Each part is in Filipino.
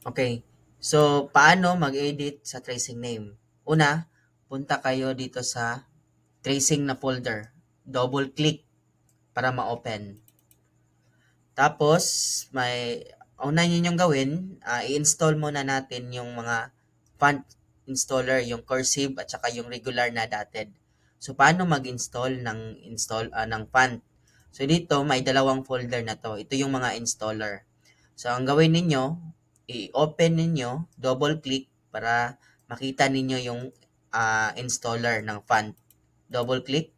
Okay. So, paano mag-edit sa tracing name? Una, punta kayo dito sa tracing na folder. Double click para ma-open. Tapos, una ninyong gawin, i-install muna natin yung mga font installer, yung cursive at saka yung regular na dotted. So, paano mag-install ng font? So, dito may dalawang folder na to. Ito yung mga installer. So, ang gawin ninyo, i-open ninyo, double click para makita ninyo yung installer ng font. Double click.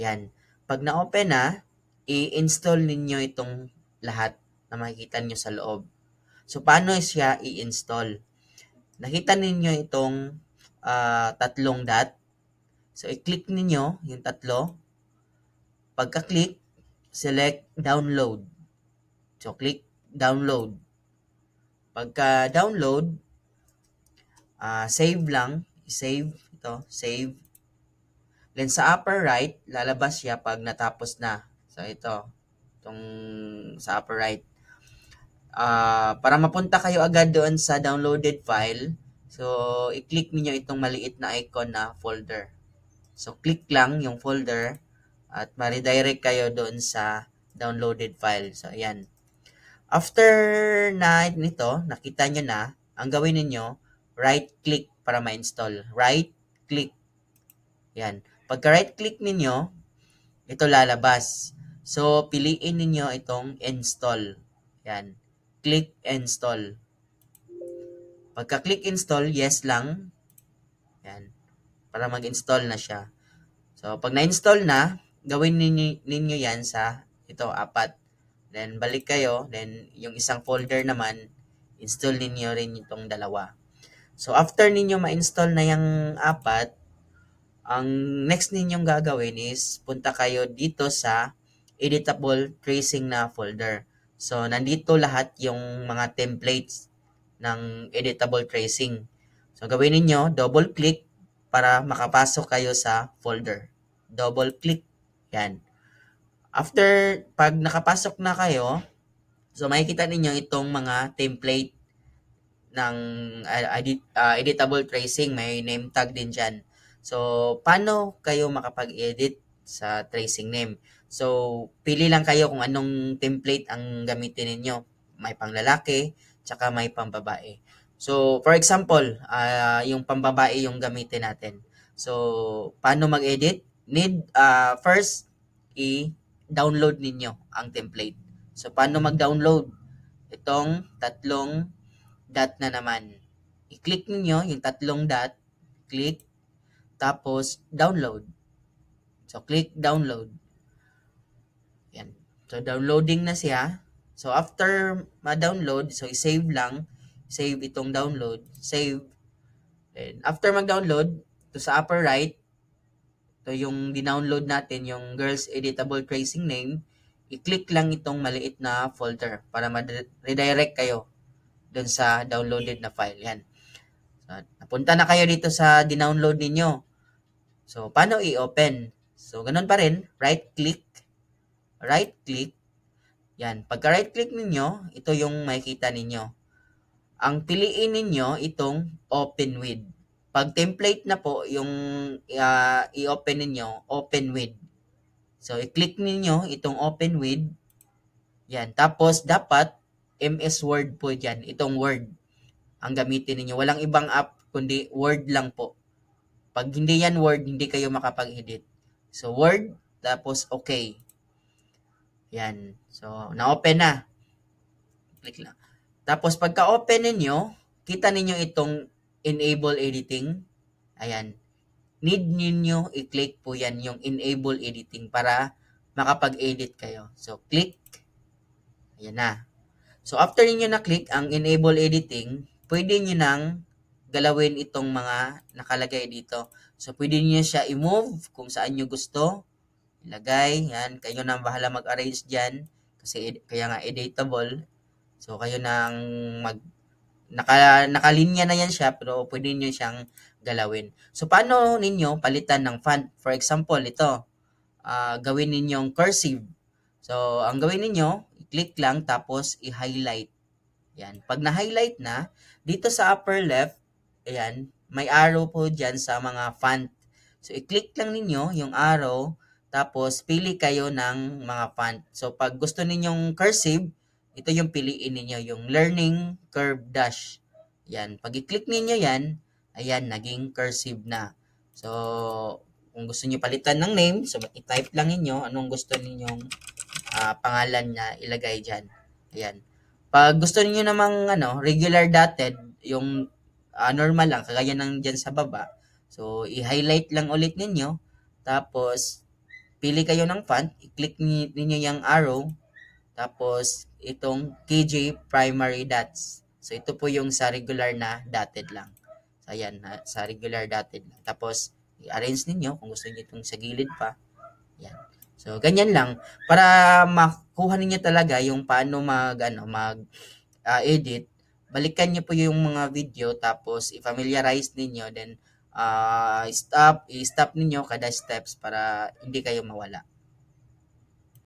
Yan. Pag na-open na, i-install ninyo itong lahat na makikita nyo sa loob. So, paano siya i-install? Nakita ninyo itong tatlong dot. So, i-click ninyo yung tatlo. Pagka-click, select download. So, click download. Pagka-download, save lang. Save ito. Save. Then, sa upper right, lalabas siya pag natapos na. So, ito. Itong sa upper right. Para mapunta kayo agad doon sa downloaded file, so, i-click niyo itong maliit na icon na folder. So, click lang yung folder at ma-redirect kayo doon sa downloaded file. So, ayan. After na nito, nakita nyo na, ang gawin niyo right-click para ma-install. Right-click. Yan. Pagka right-click ninyo, ito lalabas. So, piliin ninyo itong install. Yan. Click install. Pagka-click install, yes lang. Yan. Para mag-install na siya. So, pag na-install na, gawin ninyo yan sa ito, apat. Then, balik kayo. Then, yung isang folder naman, install ninyo rin itong dalawa. So, after ninyo ma-install na yung apat, ang next ninyong gagawin is punta kayo dito sa editable tracing na folder. So, nandito lahat yung mga templates ng editable tracing. So, gawin ninyo, double click para makapasok kayo sa folder. Double click. Yan. After, pag nakapasok na kayo, so makikita ninyo itong mga template ng editable tracing. May name tag din dyan. So, paano kayo makapag-edit sa tracing name? So, pili lang kayo kung anong template ang gamitin ninyo. May panglalaki, tsaka may pambabae. So, for example, yung pambabae yung gamitin natin. So, paano mag-edit? First, i-download ninyo ang template. So, paano mag-download? Itong tatlong dot na naman. I-click niyo yung tatlong dot, click, tapos download. So, click download. Yan. So, downloading na siya. So, after ma-download, so, i-save lang. Save itong download. Save. Then, after mag-download, to sa upper right, to yung dinownload natin, yung Girls Editable Tracing Name, i-click lang itong maliit na folder para ma-redirect kayo dun sa downloaded na file. Yan. So, napunta na kayo dito sa dinownload ninyo. So, paano i-open? So, ganun pa rin. Right-click. Right-click. Yan. Pagka right-click ninyo, ito yung makikita ninyo. Ang piliin ninyo, itong open with. Pag template na po, yung i-open ninyo, open with. So, i-click ninyo itong open with. Yan. Tapos, dapat MS Word po dyan. Itong Word ang gamitin ninyo. Walang ibang app, kundi Word lang po. Pag hindi yan Word, hindi kayo makapag-edit. So, Word, tapos okay. Yan. So, na-open na. Click lang. Tapos, pagka-open ninyo, kita ninyo itong enable editing. Ayan. Need ninyo i-click po yan yung enable editing para makapag-edit kayo. So, click. Ayan na. So, after ninyo na-click ang enable editing, pwede nyo nang galawin itong mga nakalagay dito. So, pwede nyo siya i-move kung saan nyo gusto. Ilagay. Yan. Kayo nang bahala mag-arrange dyan. Kasi kaya nga editable. So, kayo nang nakalinya na yan siya, pero pwede nyo siyang galawin. So, paano ninyo palitan ng font? For example, ito. Gawin ninyong cursive. So, ang gawin ninyo, i-click lang tapos i-highlight. Yan. Pag na-highlight na, dito sa upper left, ayan, may arrow po dyan sa mga font. So, i-click lang ninyo yung arrow, tapos pili kayo ng mga font. So, pag gusto ninyong cursive, ito yung piliin ninyo, yung Learning Curve Dash. Yan. Pag i-click ninyo yan, ayan, naging cursive na. So, kung gusto niyo palitan ng name, so i-type lang niyo anong gusto ninyong pangalan na ilagay dyan. Ayan. Pag gusto niyo namang regular dotted, yung normal lang, kagaya ng dyan sa baba, so i-highlight lang ulit ninyo, tapos pili kayo ng font, i-click ninyo yung arrow, tapos itong KJ Primary Dots. So ito po yung sa regular na dotted lang. So ayan, sa regular dotted lang. Tapos i-arrange ninyo kung gusto niyo itong sa gilid pa. Yan. So, ganyan lang para makuha ninyo talaga yung paano edit. Balikan niyo po yung mga video tapos i-familiarize ninyo then i-stop ninyo kada steps para hindi kayo mawala.